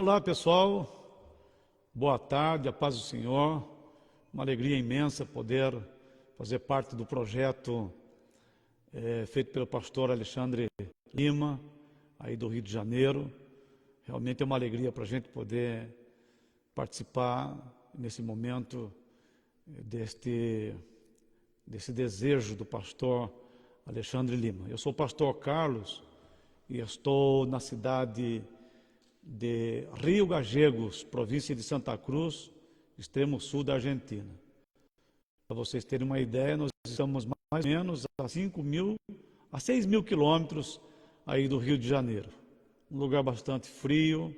Olá pessoal, boa tarde, a paz do Senhor, uma alegria imensa poder fazer parte do projeto feito pelo pastor Alexandre Lima, aí do Rio de Janeiro. Realmente é uma alegria para a gente poder participar nesse momento desse desejo do pastor Alexandre Lima. Eu sou o pastor Carlos e estou na cidade de Rio Gallegos, província de Santa Cruz, extremo sul da Argentina. Para vocês terem uma ideia, nós estamos mais ou menos a 6 mil quilômetros aí do Rio de Janeiro. Um lugar bastante frio.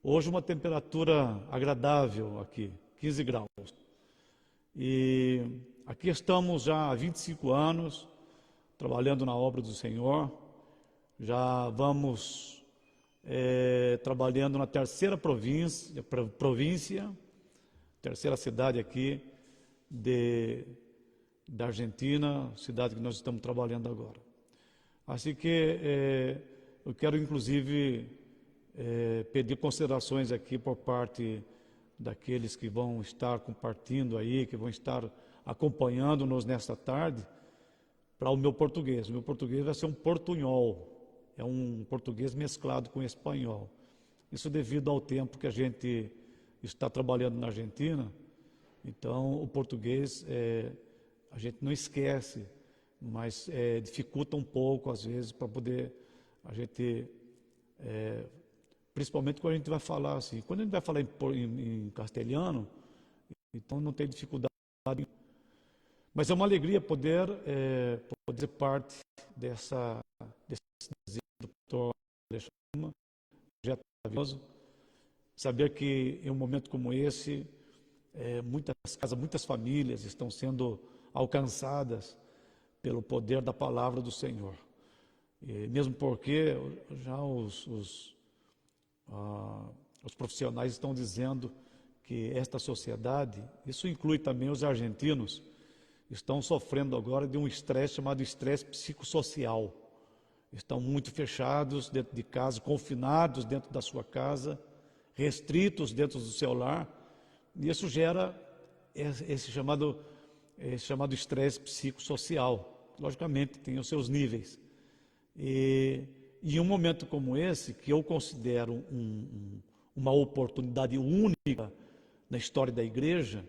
Hoje uma temperatura agradável aqui, 15 graus. E aqui estamos já há 25 anos, trabalhando na obra do Senhor. Já vamos trabalhando na terceira província, terceira cidade aqui da Argentina, cidade que nós estamos trabalhando agora. Assim que eu quero inclusive pedir considerações aqui por parte daqueles que vão estar compartilhando aí, que vão estar acompanhando-nos nesta tarde, para o meu português. O meu português vai ser um portunhol. É um português mesclado com espanhol. Isso devido ao tempo que a gente está trabalhando na Argentina. Então, o português a gente não esquece, mas dificulta um pouco, às vezes, para poder a gente, principalmente quando a gente vai falar assim. Quando a gente vai falar em castelhano, então não tem dificuldade. Mas é uma alegria poder ser parte desse desejo do pastor Alexandre, projeto maravilhoso. Saber que em um momento como esse, muitas casas, muitas famílias estão sendo alcançadas pelo poder da palavra do Senhor. E mesmo porque já os profissionais estão dizendo que esta sociedade, isso inclui também os argentinos, estão sofrendo agora de um estresse chamado estresse psicossocial. Estão muito fechados dentro de casa, confinados dentro da sua casa, restritos dentro do seu lar, e isso gera esse chamado estresse psicossocial. Logicamente, tem os seus níveis. E em um momento como esse, que eu considero uma oportunidade única na história da igreja,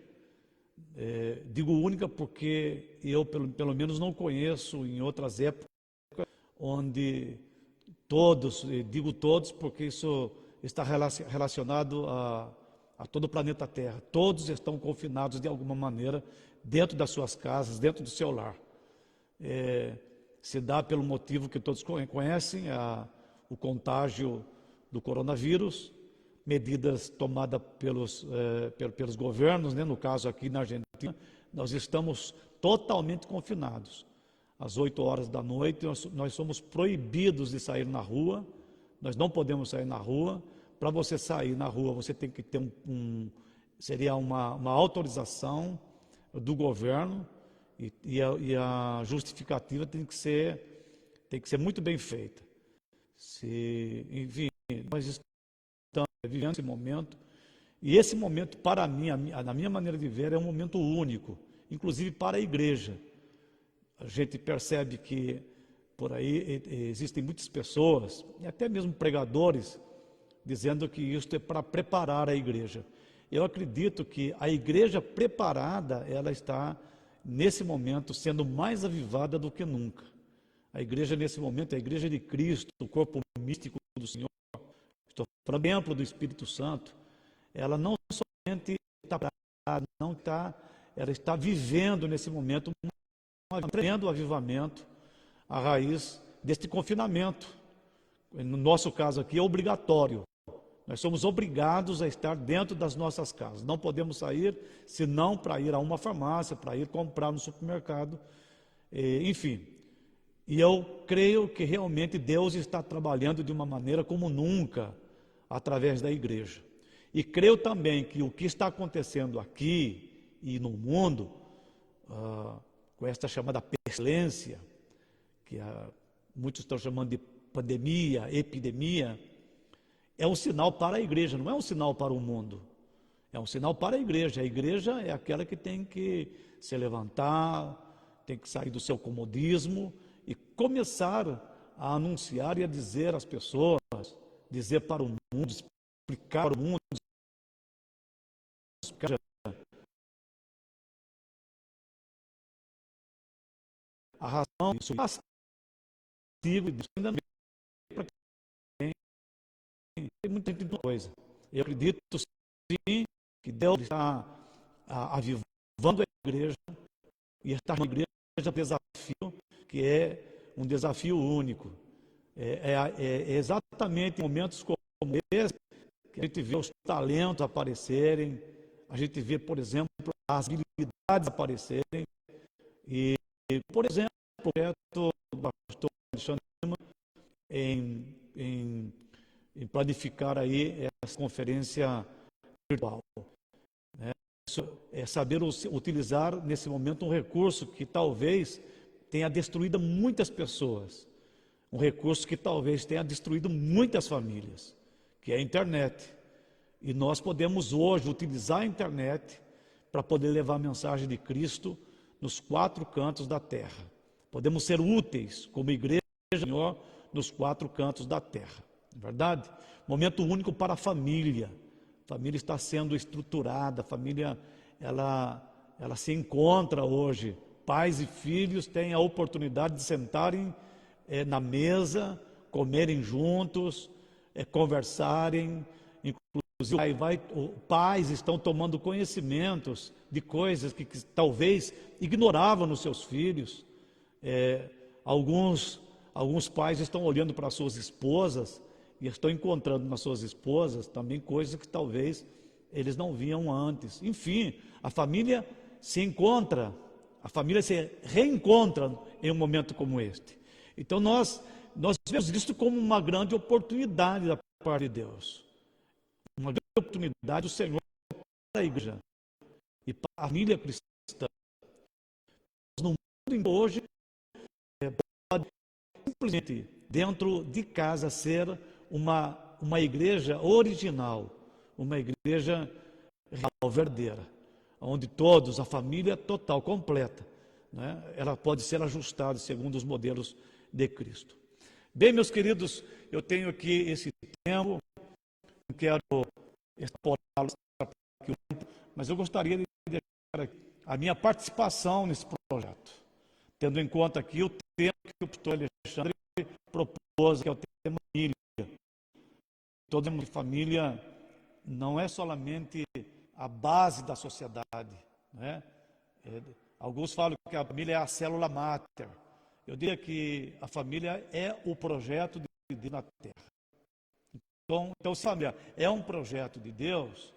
digo única porque eu, pelo menos, não conheço em outras épocas onde todos, digo todos porque isso está relacionado a todo o planeta Terra, todos estão confinados de alguma maneira dentro das suas casas, dentro do seu lar. Se dá pelo motivo que todos conhecem, o contágio do coronavírus, medidas tomadas pelos governos, né? No caso aqui na Argentina, nós estamos totalmente confinados. Às 8 horas da noite, nós somos proibidos de sair na rua, nós não podemos sair na rua. Para você sair na rua, você tem que ter seria uma autorização do governo, e a justificativa tem que ser muito bem feita. Enfim, nós estamos vivendo esse momento, e esse momento, para mim, na minha maneira de ver, é um momento único, inclusive para a igreja. A gente percebe que por aí existem muitas pessoas, e até mesmo pregadores, dizendo que isso é para preparar a igreja. Eu acredito que a igreja preparada, ela está, nesse momento, sendo mais avivada do que nunca. A igreja, nesse momento, é a igreja de Cristo, o corpo místico do Senhor, estou falando do templo do Espírito Santo. Ela não somente está preparada, ela está vivendo nesse momento um tremendo avivamento a raiz deste confinamento. No nosso caso aqui é obrigatório. Nós somos obrigados a estar dentro das nossas casas. Não podemos sair senão para ir a uma farmácia, para ir comprar no supermercado, enfim. E eu creio que realmente Deus está trabalhando de uma maneira como nunca através da igreja. E creio também que o que está acontecendo aqui e no mundo, com esta chamada pestilência, que muitos estão chamando de pandemia, epidemia, é um sinal para a igreja, não é um sinal para o mundo. É um sinal para a igreja. A igreja é aquela que tem que se levantar, tem que sair do seu comodismo e começar a anunciar e a dizer às pessoas, dizer para o mundo, explicar para o mundo, explicar a razão disso. Castigo disso ainda não para quem tem muita coisa. Eu acredito sim que Deus está avivando a igreja e está na igreja um desafio que é um desafio único. É exatamente em momentos como esse que a gente vê os talentos aparecerem, a gente vê, por exemplo, as habilidades aparecerem. E, por exemplo, o projeto do pastor Alexandre em planificar aí essa conferência virtual. Isso é saber utilizar nesse momento um recurso que talvez tenha destruído muitas pessoas, um recurso que talvez tenha destruído muitas famílias, que é a internet. E nós podemos hoje utilizar a internet para poder levar a mensagem de Cristo nos 4 cantos da terra. Podemos ser úteis como igreja do Senhor nos 4 cantos da terra. Não é verdade? Momento único para a família. A família está sendo estruturada, a família ela se encontra hoje. Pais e filhos têm a oportunidade de sentarem na mesa, comerem juntos, conversarem. Inclusive, pais estão tomando conhecimentos de coisas que talvez ignoravam nos seus filhos. Alguns pais estão olhando para suas esposas e estão encontrando nas suas esposas também coisas que talvez eles não viam antes. Enfim, a família se encontra, a família se reencontra em um momento como este. Então nós vemos isso como uma grande oportunidade da parte de Deus. Uma grande oportunidade do Senhor para a igreja e para a família cristã. No mundo hoje, pode simplesmente dentro de casa ser uma igreja original, uma igreja real, verdadeira, onde todos, a família total, completa, né? Ela pode ser ajustada segundo os modelos de Cristo. Bem, meus queridos, eu tenho aqui esse tempo, não quero exportá-los aqui, mas eu gostaria de deixar aqui a minha participação nesse projeto, tendo em conta aqui o tema que o pastor Alexandre propôs, que é o tema família. Toda família não é somente a base da sociedade, né? Alguns falam que a família é a célula máter. Eu diria que a família é o projeto de Deus na terra. Então, se a família é um projeto de Deus,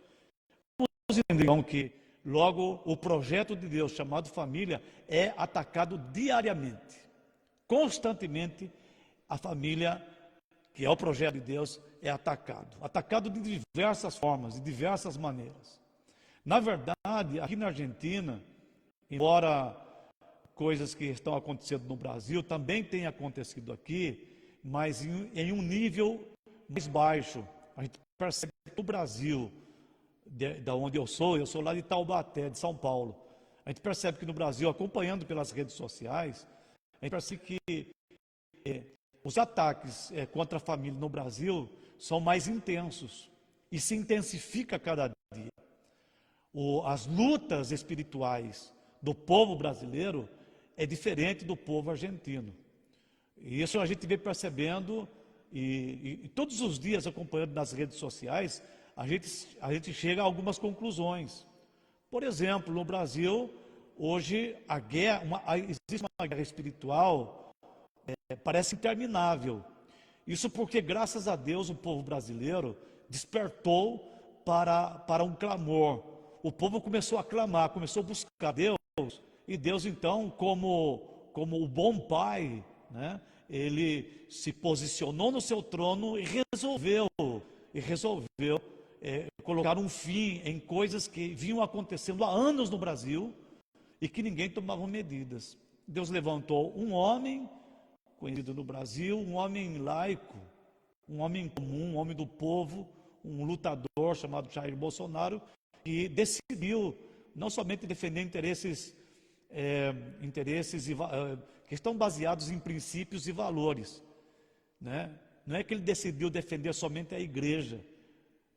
vamos entender então que logo o projeto de Deus chamado família é atacado diariamente, constantemente. A família, que é o projeto de Deus, é atacado de diversas formas, de diversas maneiras. Na verdade, aqui na Argentina, embora coisas que estão acontecendo no Brasil também tenham acontecido aqui, mas em um nível mais baixo. A gente percebe que no Brasil, da onde eu sou lá de Taubaté, de São Paulo. A gente percebe que no Brasil, acompanhando pelas redes sociais, a gente percebe que os ataques contra a família no Brasil são mais intensos e se intensifica cada dia. As lutas espirituais do povo brasileiro é diferente do povo argentino. E isso a gente vem percebendo e todos os dias acompanhando nas redes sociais, a gente chega a algumas conclusões. Por exemplo, no Brasil, hoje existe uma guerra espiritual, parece interminável. Isso porque, graças a Deus, o povo brasileiro despertou para um clamor. O povo começou a clamar, começou a buscar Deus, e Deus então, como o bom pai, né, ele se posicionou no seu trono e resolveu colocar um fim em coisas que vinham acontecendo há anos no Brasil e que ninguém tomava medidas. Deus levantou um homem conhecido no Brasil, um homem laico, um homem comum, um homem do povo, um lutador chamado Jair Bolsonaro, que decidiu não somente defender interesses que estão baseados em princípios e valores, né? Não é que ele decidiu defender somente a igreja,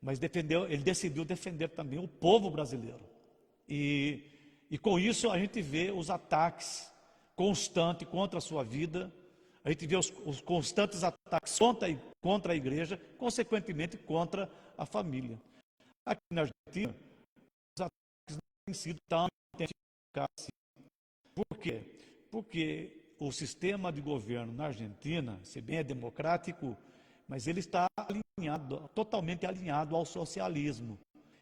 mas ele decidiu defender também o povo brasileiro. E com isso a gente vê os ataques constantes contra a sua vida, a gente vê os constantes ataques contra a igreja, consequentemente contra a família. Aqui na Argentina, os ataques não têm sido tão eficazes assim. Por quê? Porque o sistema de governo na Argentina, se bem é democrático, mas ele está totalmente alinhado ao socialismo.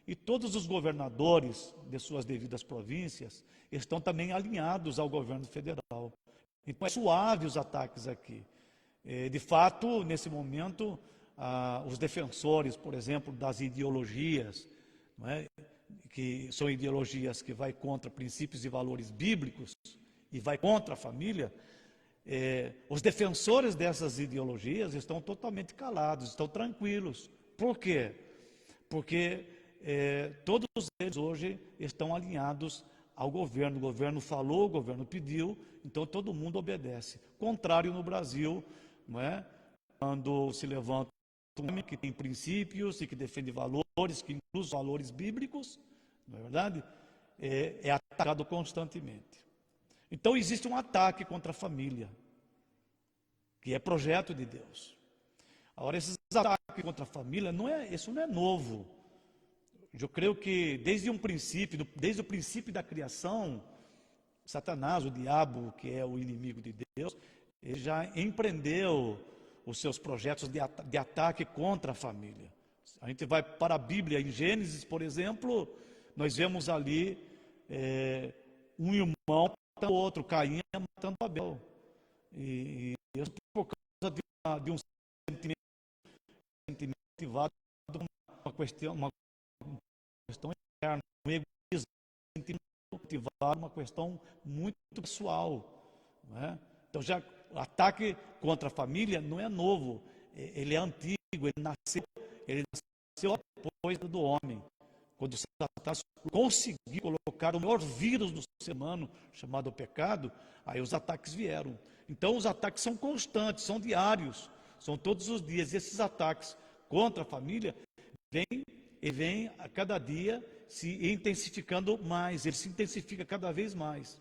E todos os governadores de suas devidas províncias estão também alinhados ao governo federal. Então é suave os ataques aqui. De fato, nesse momento, os defensores, por exemplo, das ideologias, não é? Que são ideologias que vai contra princípios e valores bíblicos e vai contra a família, os defensores dessas ideologias estão totalmente calados, estão tranquilos. Por quê? Porque todos eles hoje estão alinhados ao governo. O governo falou, o governo pediu, então todo mundo obedece. Contrário no Brasil, não é? Quando se levanta um homem que tem princípios e que defende valores, que inclui os valores bíblicos, não é verdade? É atacado constantemente. Então existe um ataque contra a família, que é projeto de Deus. Agora, esses ataques contra a família, isso não é novo. Eu creio que desde o princípio da criação, Satanás, o diabo, que é o inimigo de Deus, ele já empreendeu os seus projetos de ataque contra a família. A gente vai para a Bíblia, em Gênesis, por exemplo, nós vemos ali um irmão matando o outro, Caim matando Abel. E isso por causa de um sentimento motivado por uma questão interna, um egoísmo, um sentimento motivado, uma questão muito pessoal, não é? Então, já o ataque contra a família não é novo, ele é antigo, ele nasceu depois do homem, quando Satanás conseguiu colocar o maior vírus do ser humano, chamado pecado, aí os ataques vieram. Então os ataques são constantes, são diários, são todos os dias, e esses ataques contra a família vêm a cada dia se intensificando mais, ele se intensifica cada vez mais.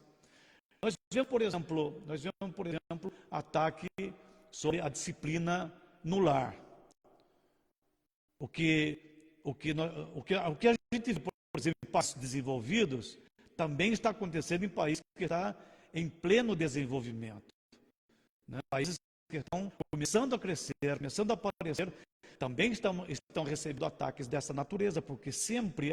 Nós vemos, por exemplo, ataque sobre a disciplina no lar. O que a gente vê, por exemplo, em países desenvolvidos, também está acontecendo em países que estão em pleno desenvolvimento. Né? Países que estão começando a crescer, começando a aparecer, também estão recebendo ataques dessa natureza, porque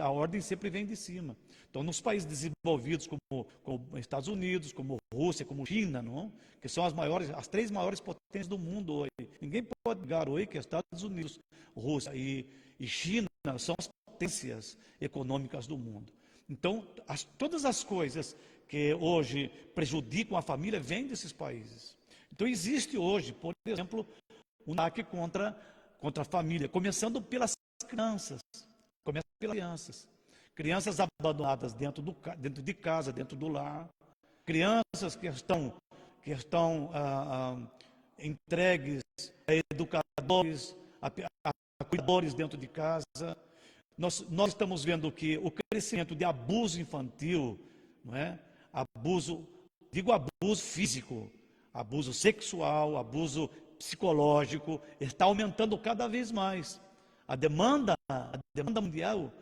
a ordem sempre vem de cima. Então, nos países desenvolvidos, como Estados Unidos, como Rússia, como China, não? Que são as 3 maiores potências do mundo hoje. Ninguém pode negar hoje que Estados Unidos, Rússia e China são as potências econômicas do mundo. Então, todas as coisas que hoje prejudicam a família vêm desses países. Então, existe hoje, por exemplo, um ataque contra a família, começando pelas crianças. Crianças abandonadas dentro de casa, dentro do lar. Crianças que estão entregues a educadores, a cuidadores dentro de casa. Nós estamos vendo que o crescimento de abuso infantil, não é? Abuso físico, abuso sexual, abuso psicológico, está aumentando cada vez mais. A demanda mundial,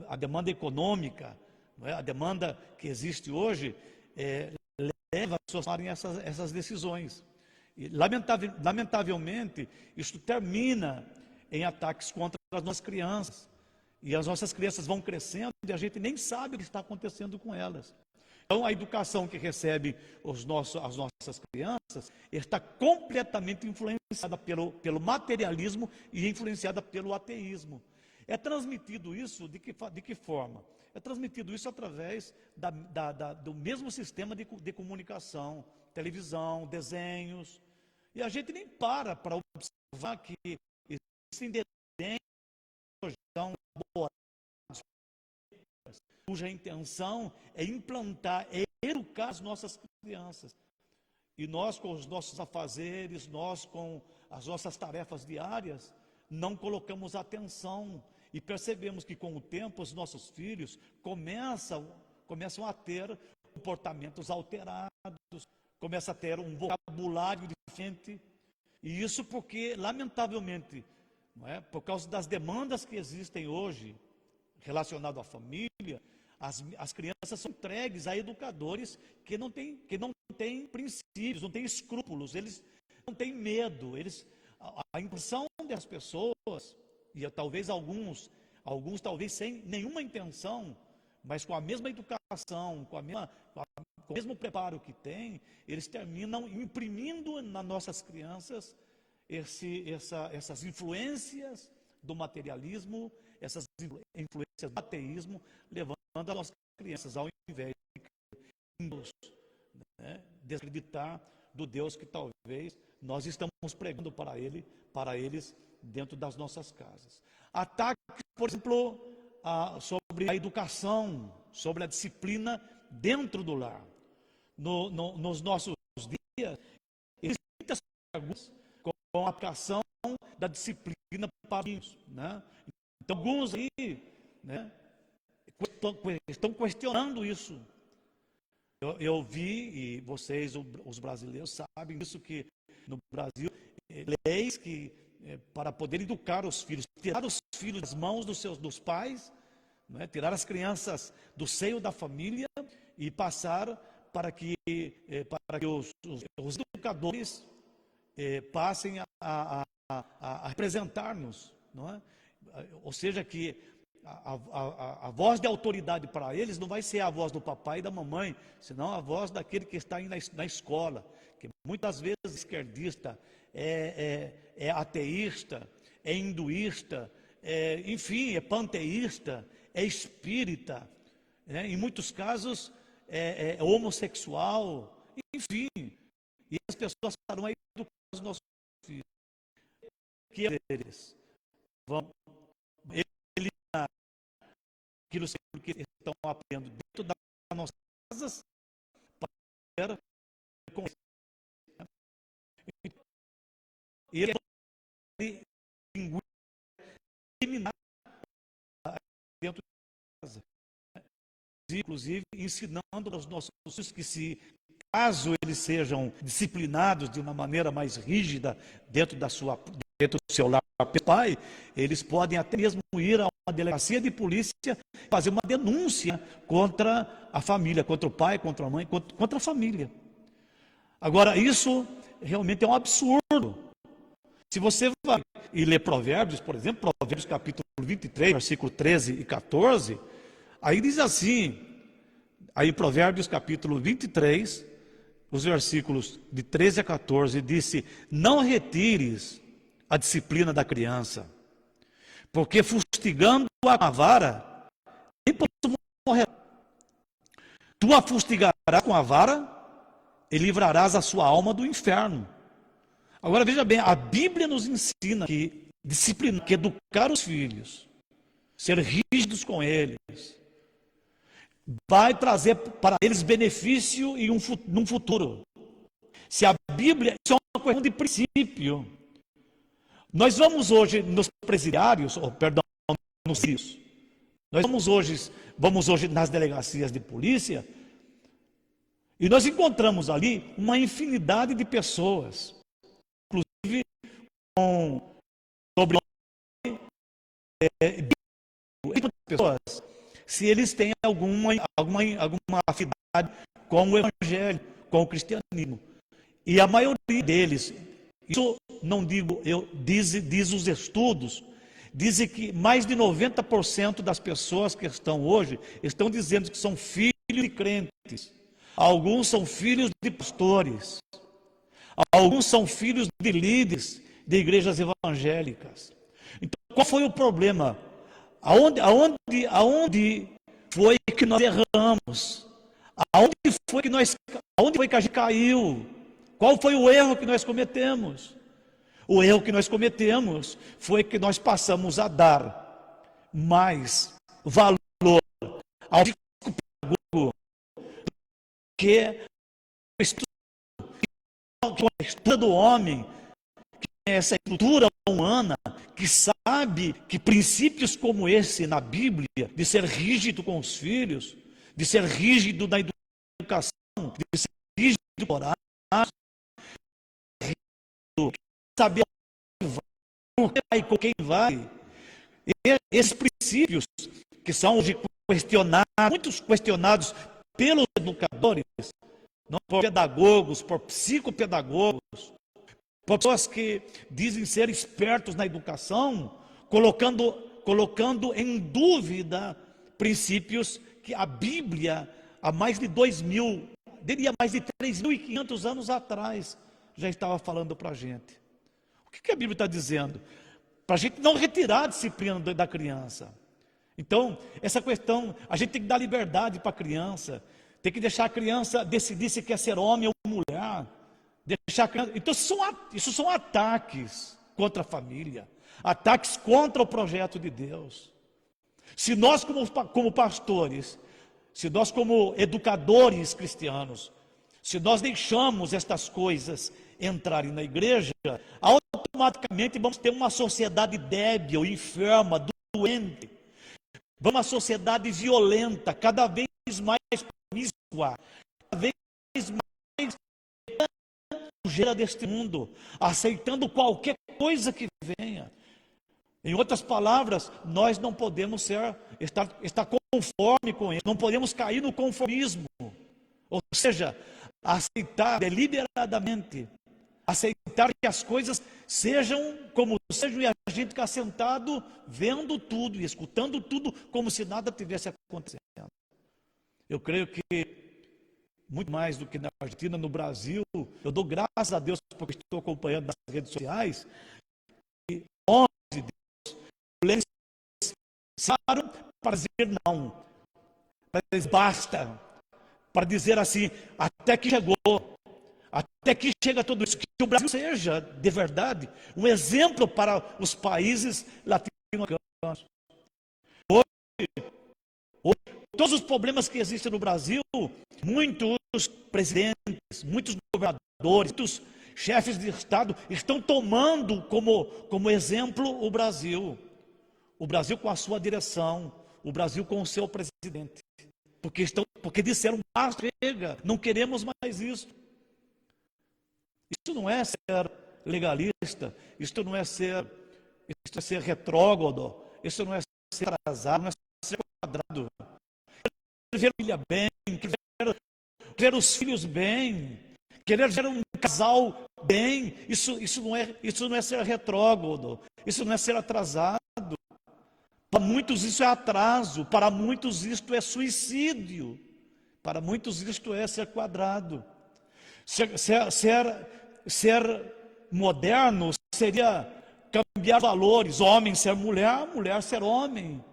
a demanda econômica, não é? A demanda que existe hoje leva as pessoas a tomarem essas decisões. E, lamentavelmente, isso termina em ataques contra as nossas crianças. E as nossas crianças vão crescendo e a gente nem sabe o que está acontecendo com elas. Então, a educação que recebe as nossas crianças está completamente influenciada pelo materialismo e influenciada pelo ateísmo. É transmitido isso de que forma? É transmitido isso através do mesmo sistema de comunicação, televisão, desenhos. E a gente nem para observar que Existem desenhos que são elaborados, cuja intenção é implantar, é educar as nossas crianças. E nós, com os nossos afazeres, nós com as nossas tarefas diárias, não colocamos atenção e percebemos que com o tempo os nossos filhos começam a ter comportamentos alterados, começam a ter um vocabulário diferente. E isso porque, lamentavelmente, não é, por causa das demandas que existem hoje relacionado à família, as crianças são entregues a educadores que não têm princípios, não têm escrúpulos, eles não têm medo, a intenção das pessoas, e talvez alguns talvez sem nenhuma intenção, mas com a mesma educação, com o mesmo preparo que têm, eles terminam imprimindo nas nossas crianças essas influências do materialismo, essas influências do ateísmo, levando as nossas crianças, ao invés de desacreditar do Deus que talvez nós estamos pregando para eles dentro das nossas casas. Ataques, por exemplo, sobre a educação, sobre a disciplina dentro do lar. Nos nossos dias, existem muitas perguntas com a aplicação da disciplina para os, né? Então, alguns aí, né, estão questionando isso. Eu vi, e vocês, os brasileiros, sabem disso, que no Brasil, leis que, para poder educar os filhos, tirar os filhos das mãos dos pais, né, tirar as crianças do seio da família e passar para que os educadores passem a representar-nos, não é? Ou seja, que a voz de autoridade para eles não vai ser a voz do papai e da mamãe, senão a voz daquele que está na escola, que muitas vezes é esquerdista, é ateísta, é hinduísta, enfim, é panteísta, é espírita, né? Em muitos casos é homossexual, enfim, e as pessoas estarão aí educando os nossos filhos, que eles vão eliminar aquilo que estão aprendendo dentro das nossas casas para com e ele eliminar dentro de casa, inclusive ensinando aos nossos filhos que, se caso eles sejam disciplinados de uma maneira mais rígida dentro do seu lar, pai, eles podem até mesmo ir a uma delegacia de polícia e fazer uma denúncia contra a família, contra o pai, contra a mãe, contra a família. Agora, isso realmente é um absurdo. Se você vai e ler Provérbios, por exemplo, Provérbios capítulo 23, versículo 13 e 14, aí diz assim, aí Provérbios capítulo 23, os versículos de 13 a 14, disse: não retires a disciplina da criança, porque fustigando a vara, nem posso morrer. Tu a fustigarás com a vara e livrarás a sua alma do inferno. Agora veja bem, a Bíblia nos ensina que disciplinar, que educar os filhos, ser rígidos com eles, vai trazer para eles benefício e num futuro. Se a Bíblia, isso é uma questão de princípio. Nós vamos hoje nos presidiários, nos CIS, nós vamos hoje nas delegacias de polícia, e nós encontramos ali uma infinidade de pessoas, inclusive com sobrenome, pessoas, se eles têm alguma afinidade com o Evangelho, com o cristianismo. E a maioria deles, isso não digo eu, diz os estudos, dizem que mais de 90% das pessoas que estão hoje, estão dizendo que são filhos de crentes. Alguns são filhos de pastores. Alguns são filhos de líderes de igrejas evangélicas. Então, qual foi o problema? Aonde foi que nós erramos? Aonde foi que a gente caiu? Qual foi o erro que nós cometemos? O erro que nós cometemos foi que nós passamos a dar mais valor ao psicopedagogo que a estrutura do homem, que é essa estrutura humana, que sabe que princípios como esse na Bíblia, de ser rígido com os filhos, de ser rígido na educação, de ser rígido no horário, saber com quem vai, esses princípios que são hoje questionados, muitos questionados pelos educadores, não por pedagogos, por psicopedagogos, por pessoas que dizem ser expertos na educação, colocando em dúvida princípios que a Bíblia, há mais de 2.000, diria mais de 3.500 anos atrás, já estava falando para a gente. O que a Bíblia está dizendo? Para a gente não retirar a disciplina da criança. Então, essa questão, a gente tem que dar liberdade para a criança, tem que deixar a criança decidir se quer ser homem ou mulher. Deixar a criança... Então, isso são ataques contra a família, ataques contra o projeto de Deus. Se nós, como pastores, se nós, como educadores cristianos, se nós deixamos estas coisas entrarem na igreja, automaticamente vamos ter uma sociedade débil, enferma, doente. Vamos uma sociedade violenta, cada vez mais promíscua, cada vez mais sujeira deste mundo, aceitando qualquer coisa que venha. Em outras palavras, nós não podemos estar conforme com ele, não podemos cair no conformismo, ou seja, aceitar deliberadamente, aceitar que as coisas sejam como sejam e a gente ficar sentado vendo tudo e escutando tudo como se nada tivesse acontecendo. Eu creio que muito mais do que na Argentina, no Brasil, eu dou graças a Deus porque estou acompanhando nas redes sociais, e homens de Deus, mulheres saíram para dizer não, para dizer basta, para dizer assim, até que chegou. Até que chega tudo isso, que o Brasil seja, de verdade, um exemplo para os países latino-americanos. Hoje, todos os problemas que existem no Brasil, muitos presidentes, muitos governadores, muitos chefes de Estado estão tomando como exemplo o Brasil. O Brasil com a sua direção, o Brasil com o seu presidente. Porque disseram, basta, chega, não queremos mais isso. Isso não é ser legalista, isso não é ser retrógrado, isso não é ser atrasado, não é ser quadrado. Querer ver a filha bem, querer ver os filhos bem, querer ver um casal bem, isso não é ser retrógrado, isso não é ser atrasado. Para muitos isso é atraso, para muitos isto é suicídio, para muitos isto é ser quadrado. Ser moderno seria cambiar valores, homem ser mulher, mulher ser homem.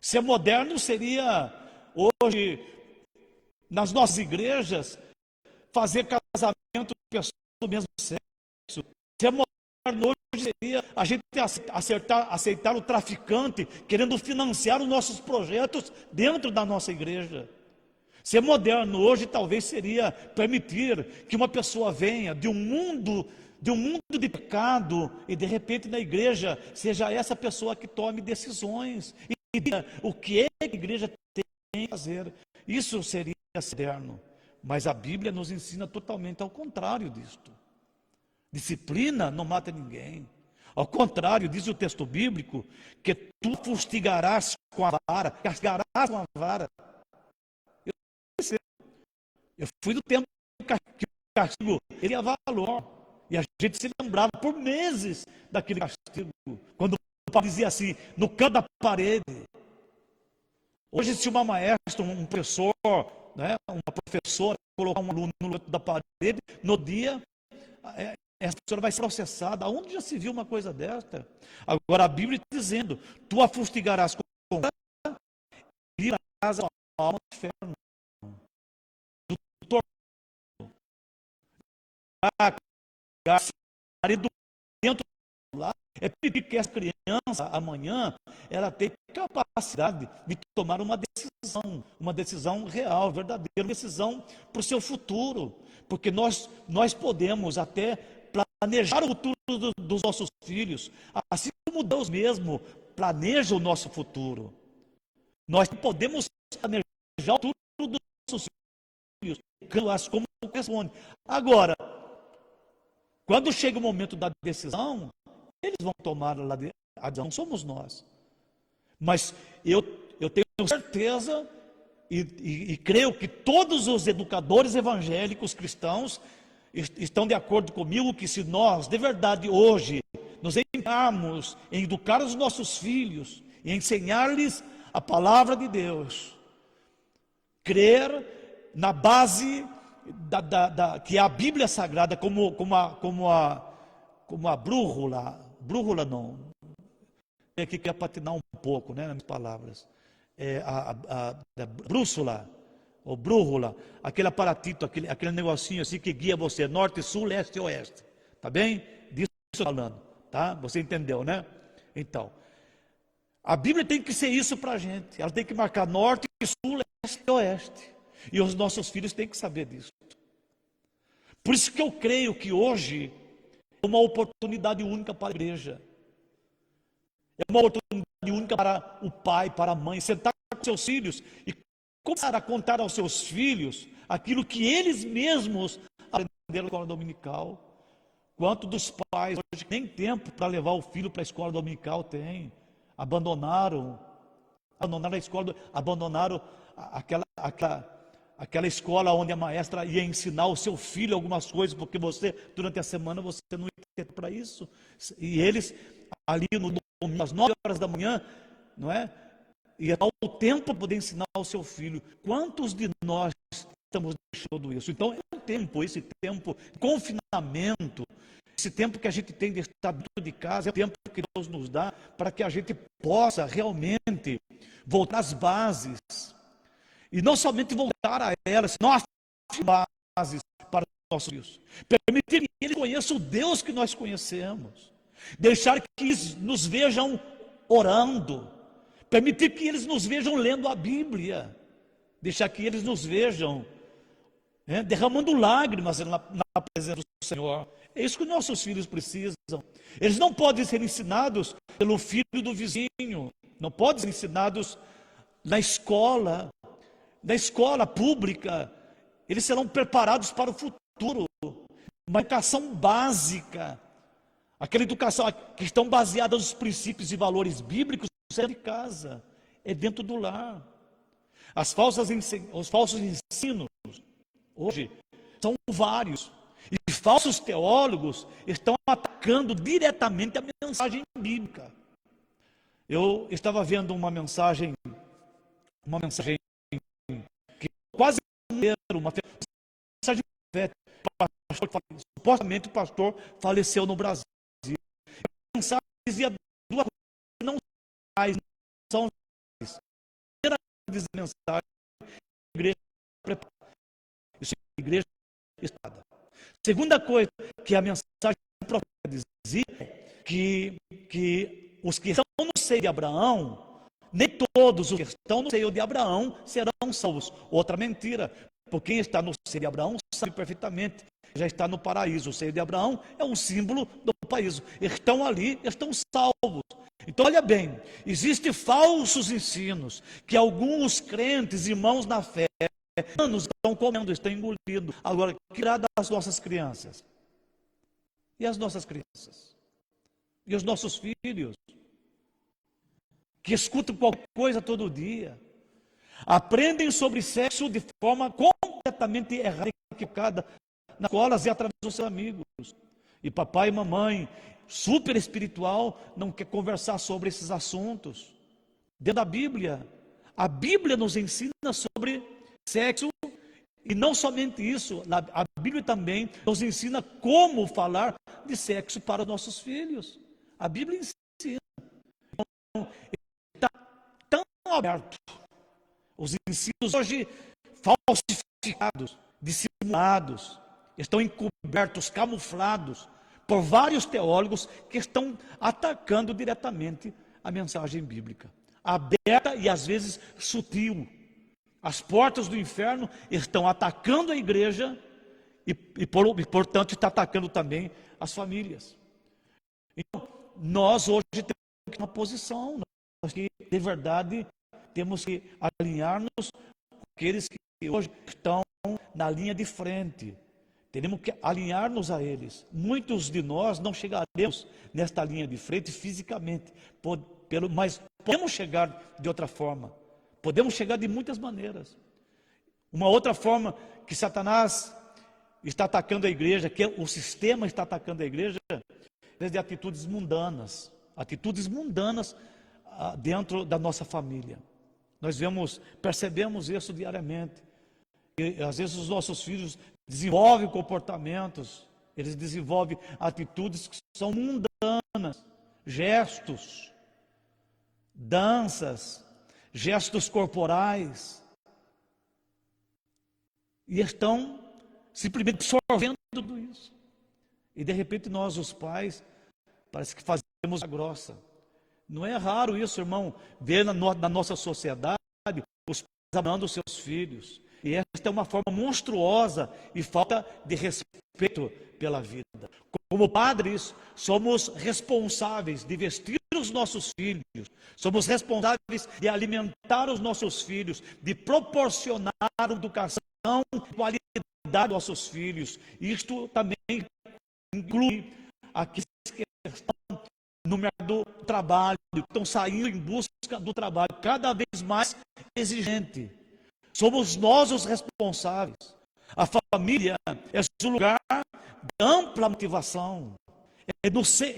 Ser moderno seria, hoje, nas nossas igrejas, fazer casamento de pessoas do mesmo sexo. Ser moderno hoje seria a gente aceitar o traficante querendo financiar os nossos projetos dentro da nossa igreja. Ser moderno hoje talvez seria permitir que uma pessoa venha de um mundo de pecado e de repente na igreja seja essa pessoa que tome decisões e diga o que é que a igreja tem que fazer. Isso seria moderno, mas a Bíblia nos ensina totalmente ao contrário disto. Disciplina não mata ninguém. Ao contrário, diz o texto bíblico que tu fustigarás com a vara, castigarás com a vara. Eu fui do tempo que o castigo ele tinha valor. E a gente se lembrava por meses daquele castigo. Quando o pai dizia assim, no canto da parede. Hoje, se uma maestra, um professor, né, uma professora colocar um aluno no canto da parede, no dia, essa pessoa vai ser processada. Aonde já se viu uma coisa desta? Agora a Bíblia está dizendo, tu a fustigarás com a e livrarás a alma do inferno. Dentro É pedir que essa criança, amanhã, ela tenha capacidade de tomar uma decisão real, verdadeira, uma decisão para o seu futuro. Porque nós podemos até planejar o futuro dos nossos filhos, assim como Deus mesmo planeja o nosso futuro. Nós podemos planejar o futuro dos nossos filhos, como corresponde. Agora, quando chega o momento da decisão, eles vão tomar a decisão, somos nós. Mas eu tenho certeza e creio que todos os educadores evangélicos cristãos estão de acordo comigo que se nós, de verdade, hoje, nos empenharmos em educar os nossos filhos e ensinar-lhes a palavra de Deus, crer na base que é a Bíblia Sagrada como a brújula não, é que quer patinar um pouco, né, nas palavras, a brússola, ou brújula, aquele aparatito, aquele negocinho assim que guia você, norte, sul, leste e oeste, tá bem? Disso eu estou falando, tá? Você entendeu, né? Então, a Bíblia tem que ser isso para a gente, ela tem que marcar norte, sul, leste e oeste, e os nossos filhos têm que saber disso. Por isso que eu creio que hoje é uma oportunidade única para a igreja, é uma oportunidade única para o pai, para a mãe, sentar com seus filhos e começar a contar aos seus filhos aquilo que eles mesmos aprenderam na escola dominical. Quanto dos pais hoje nem tempo para levar o filho para a escola dominical tem, abandonaram a escola, abandonaram aquela escola onde a maestra ia ensinar o seu filho algumas coisas, porque você, durante a semana, você não ia ter para isso. E eles, ali no domingo, às 9 horas da manhã, não é? Ia dar o tempo para poder ensinar ao seu filho. Quantos de nós estamos deixando isso? Então, esse tempo de confinamento, esse tempo que a gente tem de estar dentro de casa, é o tempo que Deus nos dá para que a gente possa realmente voltar às bases. E não somente voltar a elas, nós bases para os nossos filhos. Permitir que eles conheçam o Deus que nós conhecemos. Deixar que eles nos vejam orando. Permitir que eles nos vejam lendo a Bíblia. Deixar que eles nos vejam derramando lágrimas na presença do Senhor. É isso que nossos filhos precisam. Eles não podem ser ensinados pelo filho do vizinho. Não podem ser ensinados na escola pública. Eles serão preparados para o futuro. Uma educação básica. Aquela educação que estão baseadas nos princípios e valores bíblicos, não é de casa, é dentro do lar. Os falsos ensinos, hoje, são vários. E falsos teólogos estão atacando diretamente a mensagem bíblica. Eu estava vendo uma mensagem que quase uma mensagem supostamente o pastor faleceu no Brasil. A mensagem dizia duas coisas que não são as primeira mensagem, a igreja preparada. Isso é a igreja estada. Segunda coisa que a mensagem do profeta dizia que os que estão no seio de Abraão, nem todos os que estão no seio de Abraão serão salvos. Outra mentira, porque quem está no seio de Abraão sabe perfeitamente, já está no paraíso. O seio de Abraão é um símbolo do paraíso. Estão ali, estão salvos. Então, olha bem, existem falsos ensinos que alguns crentes, irmãos na fé, anos estão comendo, estão engolindo. Agora, que irá das nossas crianças? E as nossas crianças? E os nossos filhos? Que escutam qualquer coisa todo dia. Aprendem sobre sexo de forma completamente errada e equivocada nas escolas e através dos seus amigos. E papai e mamãe, super espiritual, não quer conversar sobre esses assuntos. Dentro da Bíblia, a Bíblia nos ensina sobre sexo, e não somente isso, a Bíblia também nos ensina como falar de sexo para os nossos filhos. A Bíblia ensina. Então, está tão aberto. Os ensinos hoje falsificados, dissimulados, estão encobertos, camuflados, por vários teólogos que estão atacando diretamente a mensagem bíblica, aberta e às vezes sutil. As portas do inferno estão atacando a igreja e portanto, está atacando também as famílias. Então, nós hoje temos uma posição, nós que, de verdade, temos que alinhar-nos com aqueles que hoje estão na linha de frente. Teremos que alinhar-nos a eles. Muitos de nós não chegaremos nesta linha de frente fisicamente, mas podemos chegar de outra forma. Podemos chegar de muitas maneiras. Uma outra forma que Satanás está atacando a igreja, que o sistema está atacando a igreja, é de atitudes mundanas dentro da nossa família. Nós percebemos isso diariamente. E, às vezes os nossos filhos desenvolvem comportamentos, eles desenvolvem atitudes que são mundanas, gestos, danças, gestos corporais, e estão simplesmente absorvendo tudo isso. E de repente nós, os pais, parece que fazemos a grossa. Não é raro isso, irmão, ver na nossa sociedade os pais amando os seus filhos. E esta é uma forma monstruosa e falta de respeito pela vida. Como padres, somos responsáveis de vestir os nossos filhos, somos responsáveis de alimentar os nossos filhos, de proporcionar educação e qualidade aos nossos filhos. Isto também inclui aqueles que estão no mercado do trabalho, que estão saindo em busca do trabalho cada vez mais exigente. Somos nós os responsáveis. A família é o lugar de ampla motivação. É no seio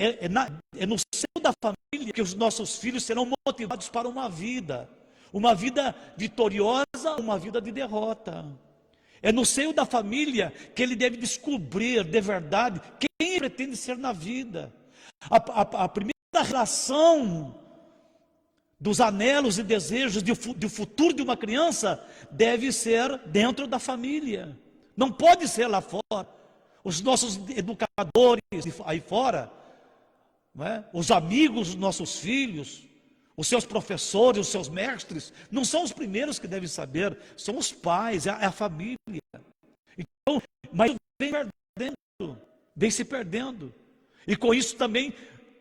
da família que os nossos filhos serão motivados para uma vida vitoriosa, uma vida de derrota. É no seio da família que ele deve descobrir de verdade quem ele pretende ser na vida. A primeira relação dos anelos e desejos do futuro de uma criança deve ser dentro da família. Não pode ser lá fora. Os nossos educadores aí fora, não é? Os amigos dos nossos filhos, os seus professores, os seus mestres, não são os primeiros que devem saber, são os pais, é a família. Então, mas vem se perdendo. E com isso também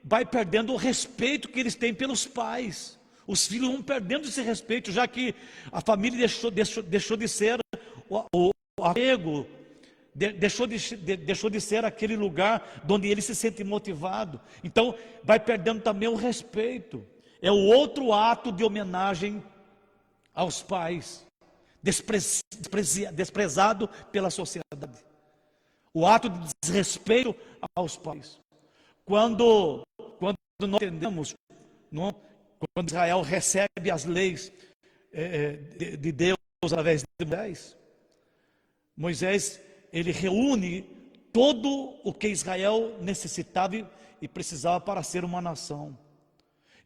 vai perdendo o respeito que eles têm pelos pais. Os filhos vão perdendo esse respeito, já que a família deixou de ser o apego, deixou de ser aquele lugar onde ele se sente motivado. Então, vai perdendo também o respeito. É o outro ato de homenagem aos pais, desprezado pela sociedade. O ato de desrespeito aos pais. Quando nós entendemos, quando Israel recebe as leis de Deus através de Moisés, ele reúne todo o que Israel necessitava e precisava para ser uma nação.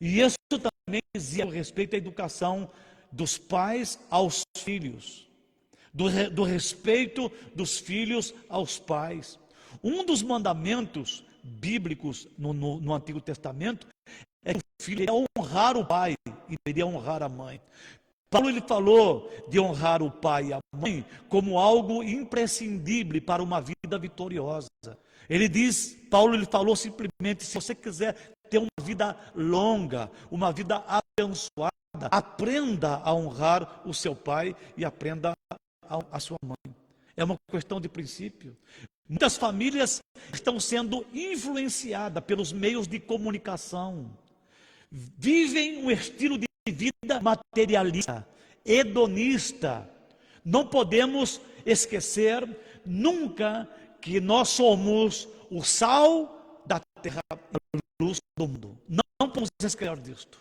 E isso também dizia a respeito da educação dos pais aos filhos, do respeito dos filhos aos pais. Um dos mandamentos bíblicos no Antigo Testamento é que o filho deveria honrar o pai e deveria honrar a mãe. Paulo ele falou de honrar o pai e a mãe como algo imprescindível para uma vida vitoriosa. Paulo ele falou simplesmente: se você quiser ter uma vida longa, uma vida abençoada, aprenda a honrar o seu pai e aprenda a sua mãe. É uma questão de princípio. Muitas famílias estão sendo influenciadas pelos meios de comunicação. Vivem um estilo de vida materialista, hedonista. Não podemos esquecer nunca que nós somos o sal da terra, a luz do mundo. Não podemos esquecer disto.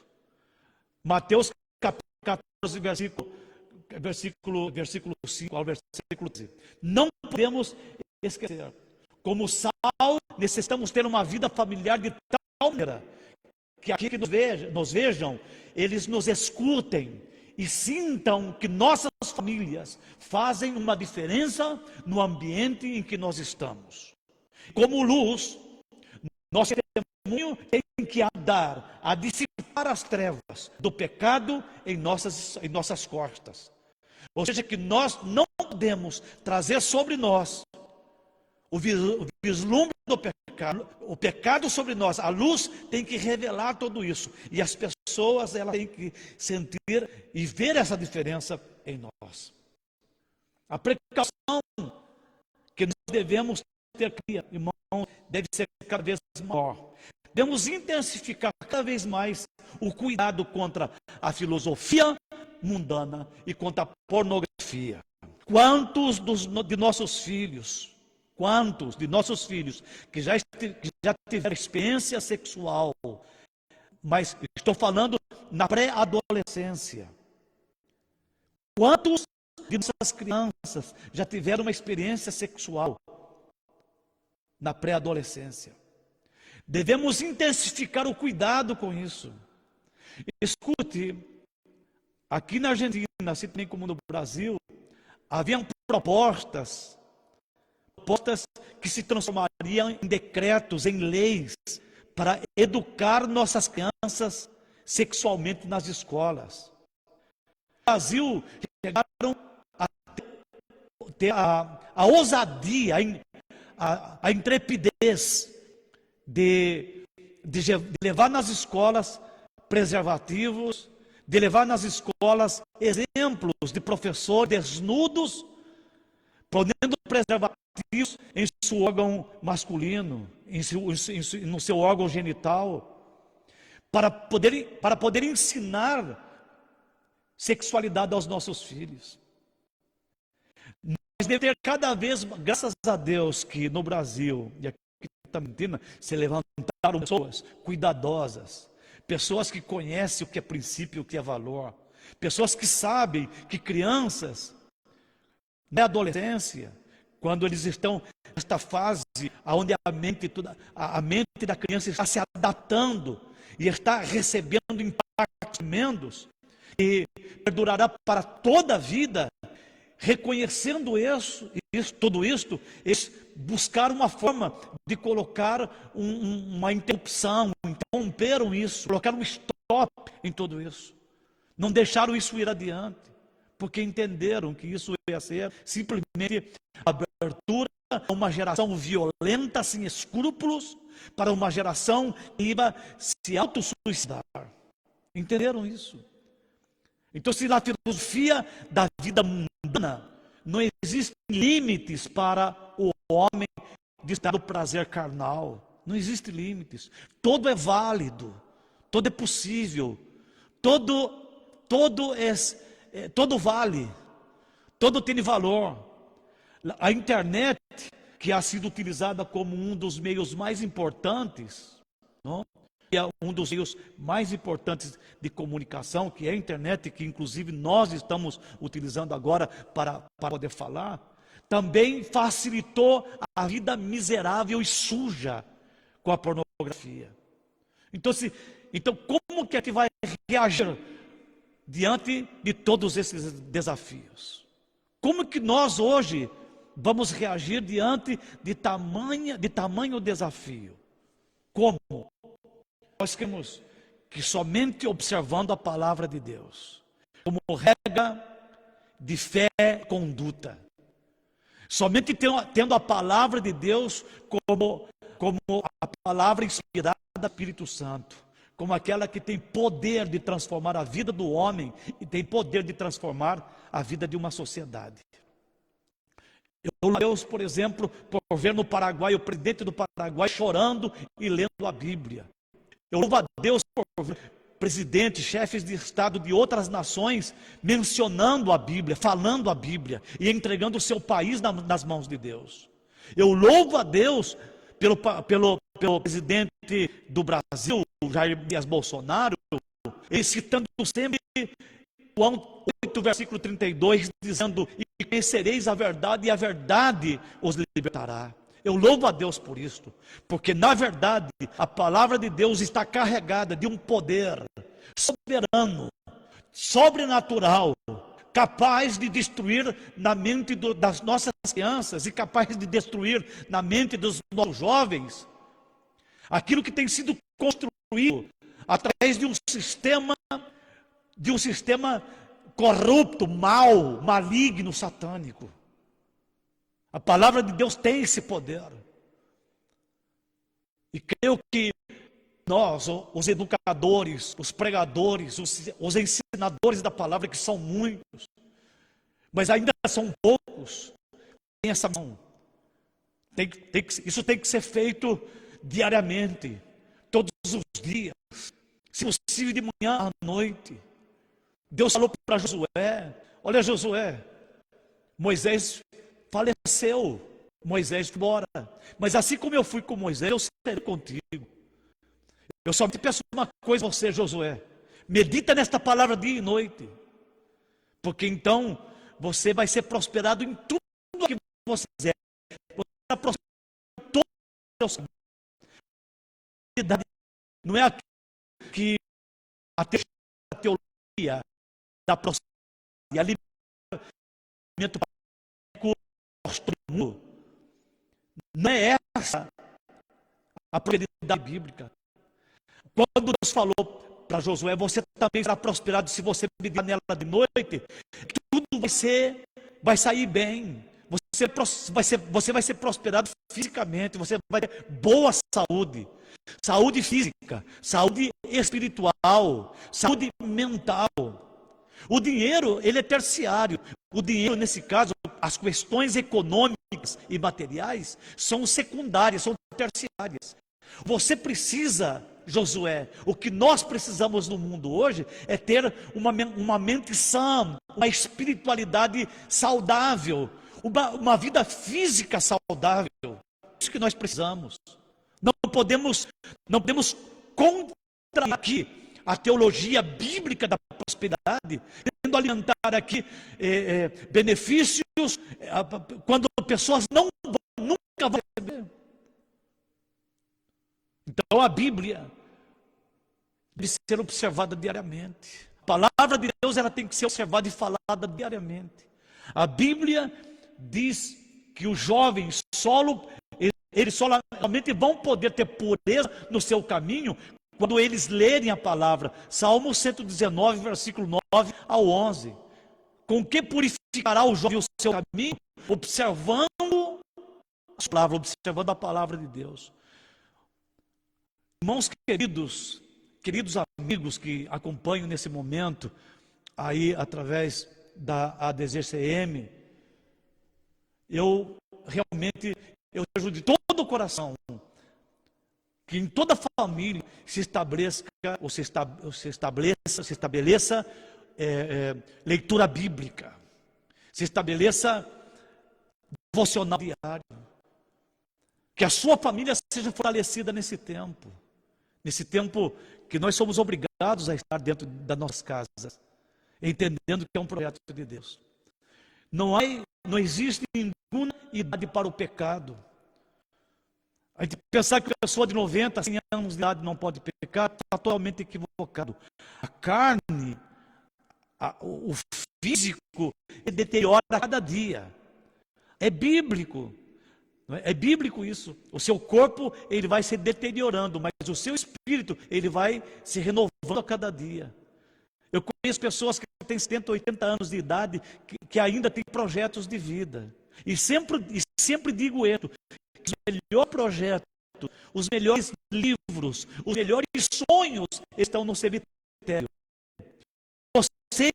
Mateus capítulo 14, versículo 5 ao versículo 13. Não podemos esquecer. Como sal, necessitamos ter uma vida familiar de tal maneira que aqui que nos vejam, eles nos escutem e sintam que nossas famílias fazem uma diferença no ambiente em que nós estamos. Como luz, Nosso testemunho tem que ajudar a dissipar as trevas do pecado em nossas costas. Ou seja, que nós não podemos trazer sobre nós o vislumbre do pecado, o pecado sobre nós. A luz tem que revelar tudo isso. E as pessoas, elas têm que sentir e ver essa diferença em nós. A precaução que nós devemos ter, irmãos, deve ser cada vez maior. Devemos intensificar cada vez mais o cuidado contra a filosofia mundana e contra a pornografia. Quantos de nossos filhos que já tiveram experiência sexual, mas estou falando na pré-adolescência. Quantos de nossas crianças já tiveram uma experiência sexual na pré-adolescência? Devemos intensificar o cuidado com isso. Escute, aqui na Argentina, assim também como no Brasil, haviam propostas que se transformariam em decretos, em leis, para educar nossas crianças sexualmente nas escolas. No Brasil, chegaram a ter a ousadia, a intrepidez de levar nas escolas preservativos, de levar nas escolas exemplos de professores desnudos, ponendo preservativos em seu órgão masculino, no seu órgão genital, para poder ensinar sexualidade aos nossos filhos. Nós devemos ter cada vez, graças a Deus, que no Brasil e aqui na Argentina se levantaram pessoas cuidadosas, pessoas que conhecem o que é princípio e o que é valor, pessoas que sabem que crianças, na adolescência, quando eles estão nesta fase onde a mente da criança está se adaptando e está recebendo impactos tremendos, e perdurará para toda a vida, reconhecendo tudo isto, eles buscaram uma forma de colocar uma interrupção, interromperam isso, colocaram um stop em tudo isso, não deixaram isso ir adiante, porque entenderam que isso ia ser simplesmente a abertura a uma geração violenta, sem escrúpulos, para uma geração que ia se autossuicidar. Entenderam isso? Então, se na filosofia da vida mundana não existem limites para o homem de estar no prazer carnal, não existem limites, todo é válido, todo é possível, todo vale, todo tem valor. A internet, que ha sido utilizada como um dos meios mais importantes, não? E é um dos meios mais importantes de comunicação, que é a internet, que inclusive nós estamos utilizando agora para poder falar, também facilitou a vida miserável e suja com a pornografia. Então como que a gente vai reagir diante de todos esses desafios? Como que nós hoje vamos reagir diante de tamanho desafio? Como? Nós queremos que somente observando a palavra de Deus, como regra de fé e conduta, somente tendo a palavra de Deus como a palavra inspirada do Espírito Santo, como aquela que tem poder de transformar a vida do homem e tem poder de transformar a vida de uma sociedade. Eu louvo a Deus, por exemplo, por ver no Paraguai o presidente do Paraguai chorando e lendo a Bíblia. Eu louvo a Deus por ver presidentes, chefes de Estado de outras nações mencionando a Bíblia, falando a Bíblia e entregando o seu país nas mãos de Deus. Eu louvo a Deus pelo presidente do Brasil, Jair Bolsonaro, ele citando sempre João 8, versículo 32, dizendo: e conhecereis a verdade, e a verdade os libertará. Eu louvo a Deus por isto, porque na verdade a palavra de Deus está carregada de um poder soberano, sobrenatural, capaz de destruir na mente das nossas crianças e capaz de destruir na mente dos nossos jovens aquilo que tem sido construído através de um sistema corrupto, mau, maligno, satânico. A palavra de Deus tem esse poder. E creio que nós, os educadores, os pregadores, os ensinadores da palavra, que são muitos, mas ainda são poucos, tem essa mão. Isso tem que ser feito diariamente, todos os dias, se possível de manhã à noite. Deus falou para Josué: olha, Josué, Moisés faleceu, Moisés foi embora, mas assim como eu fui com Moisés, eu serei contigo. Eu só te peço uma coisa a você, Josué: medita nesta palavra dia e noite, porque então você vai ser prosperado em tudo que você fizer. Você será prosperado em todos os seus caminhos. Não é aquilo que a teologia da prosperidade e alimento para o mundo, não é essa a prosperidade bíblica. Quando Deus falou para Josué: você também será prosperado se você meditar nela de noite, tudo vai sair bem. Você vai ser prosperado fisicamente, você vai ter boa saúde, saúde física, saúde espiritual, saúde mental. O dinheiro, ele é terciário. O dinheiro, nesse caso, as questões econômicas e materiais são secundárias, são terciárias. Você precisa, Josué, o que nós precisamos no mundo hoje é ter uma mente sã, uma espiritualidade saudável, uma vida física saudável. É isso que nós precisamos. Não podemos contra aqui a teologia bíblica da prosperidade, tendo alimentar aqui benefícios quando pessoas nunca vão receber. Então a Bíblia deve ser observada diariamente. A palavra de Deus, ela tem que ser observada e falada diariamente. A Bíblia diz que os jovens eles somente vão poder ter pureza no seu caminho quando eles lerem a palavra. Salmo 119, versículo 9 ao 11. Com que purificará o jovem o seu caminho? Observando a palavra de Deus. Irmãos queridos amigos que acompanham nesse momento, aí através da ADZCM, eu desejo de todo o coração que em toda família se estabeleça leitura bíblica, se estabeleça devocional diário, que a sua família seja fortalecida nesse tempo que nós somos obrigados a estar dentro das nossas casas, entendendo que é um projeto de Deus. Não existe nenhuma idade para o pecado. A gente pensar que a pessoa de 90, 100 anos de idade não pode pecar, está totalmente equivocado. A carne, o físico, deteriora a cada dia. É bíblico. É bíblico isso. O seu corpo, ele vai se deteriorando, mas o seu espírito, ele vai se renovando a cada dia. Eu conheço pessoas que têm 70, 80 anos de idade, que ainda têm projetos de vida. E sempre digo isso, que o melhor projeto, os melhores livros, os melhores sonhos estão no cemitério. Você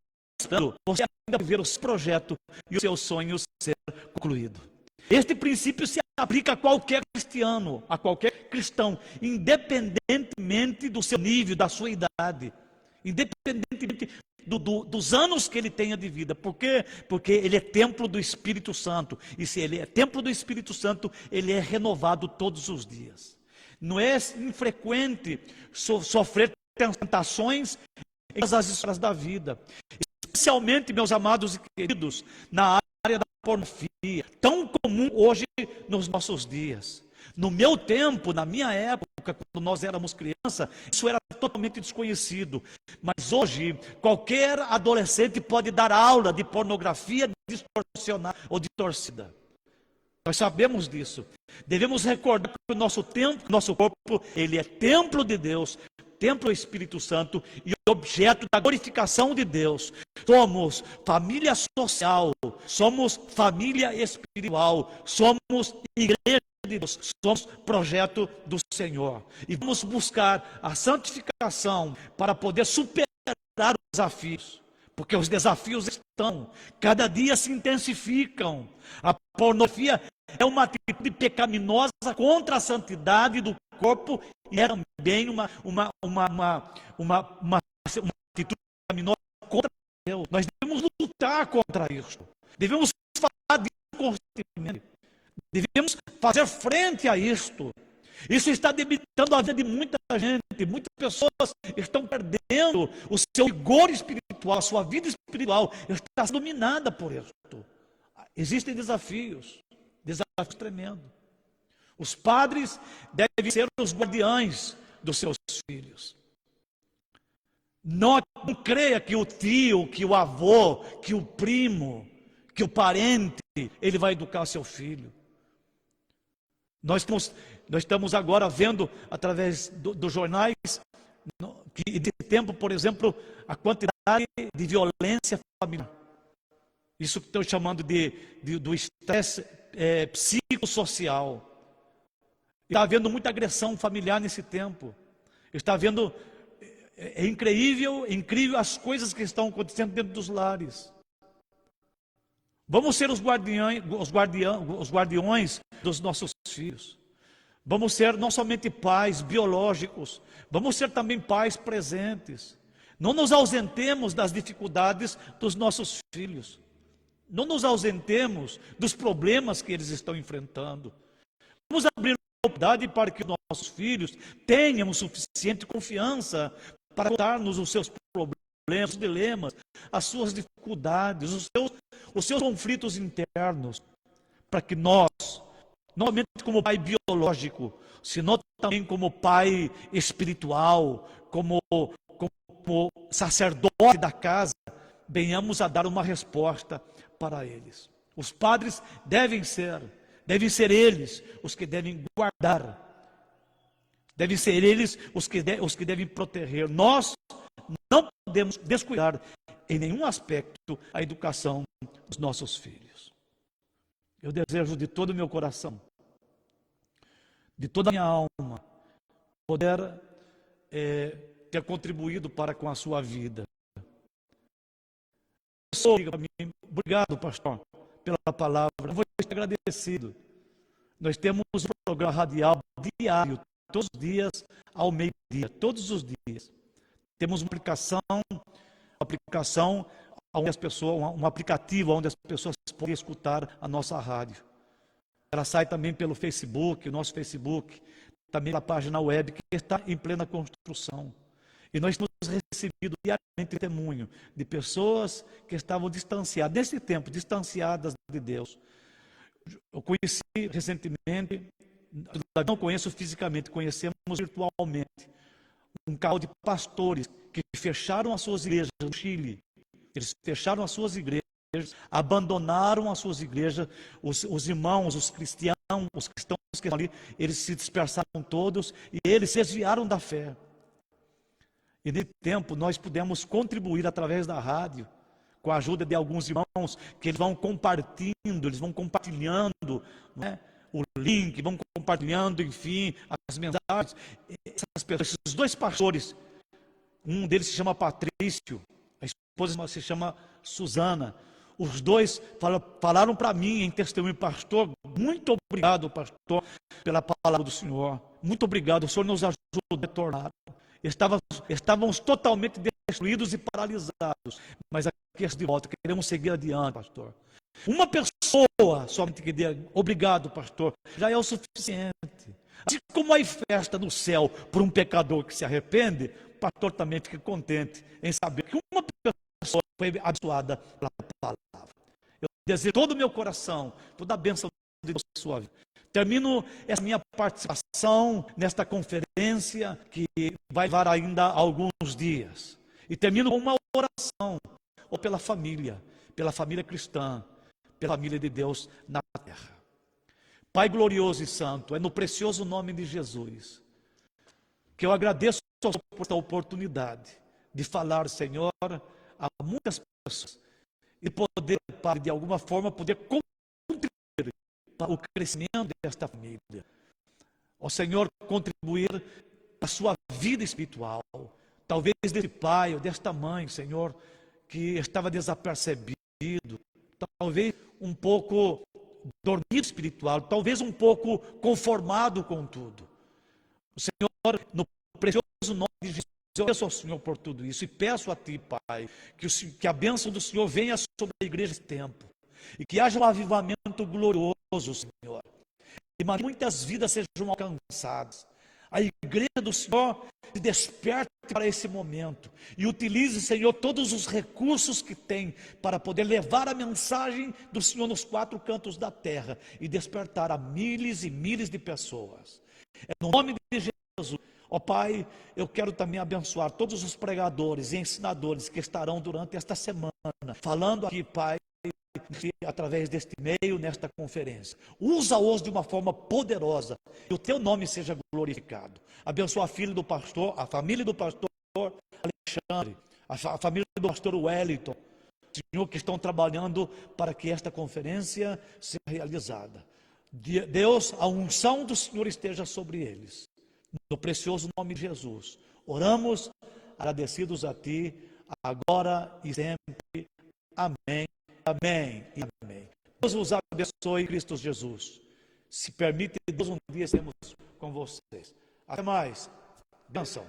ainda vai ver o seu projeto e o seu sonho ser concluído. Este princípio se aplica a qualquer cristiano, a qualquer cristão, independentemente do seu nível, da sua idade, independentemente dos anos que ele tenha de vida. Por quê? Porque ele é templo do Espírito Santo, e se ele é templo do Espírito Santo, ele é renovado todos os dias. Não é infrequente sofrer tentações em todas as esferas da vida, especialmente, meus amados e queridos, na área da pornografia, tão comum hoje nos nossos dias. No meu tempo, na minha época, quando nós éramos crianças, isso era totalmente desconhecido. Mas hoje, qualquer adolescente pode dar aula de pornografia distorcionada ou distorcida. Nós sabemos disso. Devemos recordar que o nosso corpo, ele é templo de Deus, templo do Espírito Santo e objeto da glorificação de Deus. Somos família social, somos família espiritual, somos igreja de Deus, somos projeto do Senhor. E vamos buscar a santificação para poder superar os desafios. Porque os desafios estão, cada dia se intensificam. A pornografia é uma atitude pecaminosa contra a santidade do corpo e é também uma atitude pecaminosa contra Deus. Nós devemos lutar contra isso. Devemos falar disso constantemente. Devemos fazer frente a isto. Isso está debilitando a vida de muita gente. Muitas pessoas estão perdendo o seu vigor espiritual, a sua vida espiritual está dominada por isso. Existem desafios tremendos. Os padres devem ser os guardiães dos seus filhos. Não creia que o tio, que o avô, que o primo, que o parente, ele vai educar seu filho. Nós estamos agora vendo, através dos jornais, que de tempo, por exemplo, a quantidade de violência familiar. Isso que estou chamando do estresse psicossocial. Está havendo muita agressão familiar nesse tempo. Está havendo, é incrível as coisas que estão acontecendo dentro dos lares. Vamos ser os guardiões dos nossos filhos. Vamos ser não somente pais biológicos, vamos ser também pais presentes. Não nos ausentemos das dificuldades dos nossos filhos. Não nos ausentemos dos problemas que eles estão enfrentando. Vamos abrir a oportunidade para que os nossos filhos tenham suficiente confiança para contar-nos os seus problemas, os dilemas, as suas dificuldades, os seus conflitos internos, para que nós, não somente como pai biológico, senão também como pai espiritual, como sacerdote da casa, venhamos a dar uma resposta para eles. Os padres devem ser eles os que devem guardar, devem ser eles os que devem proteger. Nós não podemos descuidar em nenhum aspecto a educação dos nossos filhos. Eu desejo de todo o meu coração, de toda a minha alma, poder ter contribuído para com a sua vida. Obrigado, pastor, pela palavra. Eu vou estar agradecido. Nós temos um programa radial diário, todos os dias, ao meio-dia, todos os dias. Temos uma aplicação onde as pessoas, um aplicativo onde as pessoas podem escutar a nossa rádio. Ela sai também pelo Facebook, o nosso Facebook, também pela página web, que está em plena construção. E nós temos recebido diariamente testemunho de pessoas que estavam distanciadas, nesse tempo, distanciadas de Deus. Eu conheci recentemente, não conheço fisicamente, conhecemos virtualmente, um casal de pastores que fecharam as suas igrejas no Chile. Eles fecharam as suas igrejas, abandonaram as suas igrejas, os irmãos, os cristãos que estão ali, eles se dispersaram todos e eles se desviaram da fé. E nesse tempo nós pudemos contribuir através da rádio, com a ajuda de alguns irmãos, que eles vão compartilhando, né, o link, vão compartilhando, enfim, as mensagens. Esses dois pastores, um deles se chama Patrício, a esposa se chama Suzana. Os dois falaram para mim em testemunho: pastor, muito obrigado, pastor, pela palavra do Senhor. Muito obrigado, o Senhor nos ajudou a retornar. Estávamos totalmente destruídos e paralisados, mas aqui de volta, queremos seguir adiante, pastor. Uma pessoa somente que diga obrigado, pastor, já é o suficiente. Assim como há festa no céu por um pecador que se arrepende, o pastor também fica contente em saber que uma pessoa foi abençoada pela palavra. Eu desejo todo o meu coração, toda a bênção de Deus na sua vida. Termino essa minha participação nesta conferência, que vai levar ainda alguns dias. E termino com uma oração, ou pela família cristã, pela família de Deus na terra. Pai glorioso e santo, é no precioso nome de Jesus que eu agradeço ao Senhor por esta oportunidade de falar, Senhor, a muitas pessoas e poder, Pai, de alguma forma, poder contribuir para o crescimento desta família. Ó Senhor, contribuir para a sua vida espiritual. Talvez desse pai ou desta mãe, Senhor, que estava desapercebido, talvez um pouco dormido espiritual, talvez um pouco conformado com tudo. O Senhor, no precioso nome de Jesus, eu peço ao Senhor por tudo isso e peço a Ti, Pai, que a bênção do Senhor venha sobre a igreja nesse tempo e que haja um avivamento glorioso, Senhor, e muitas vidas sejam alcançadas. A igreja do Senhor se desperte para esse momento e utilize, Senhor, todos os recursos que tem para poder levar a mensagem do Senhor nos quatro cantos da terra e despertar a milhares e milhares de pessoas. É no nome de Jesus. Ó Pai, eu quero também abençoar todos os pregadores e ensinadores que estarão durante esta semana falando aqui, Pai, através deste meio, nesta conferência. Usa-os de uma forma poderosa e o Teu nome seja glorificado. Abençoa a filha do pastor, a família do pastor Alexandre, a família do pastor Wellington, Senhor, que estão trabalhando para que esta conferência seja realizada. Deus, a unção do Senhor esteja sobre eles. No precioso nome de Jesus, oramos agradecidos a Ti, agora e sempre. Amém, amém e amém. Deus vos abençoe em Cristo Jesus. Se permite, Deus, um dia estaremos com vocês. Até mais. Bênção.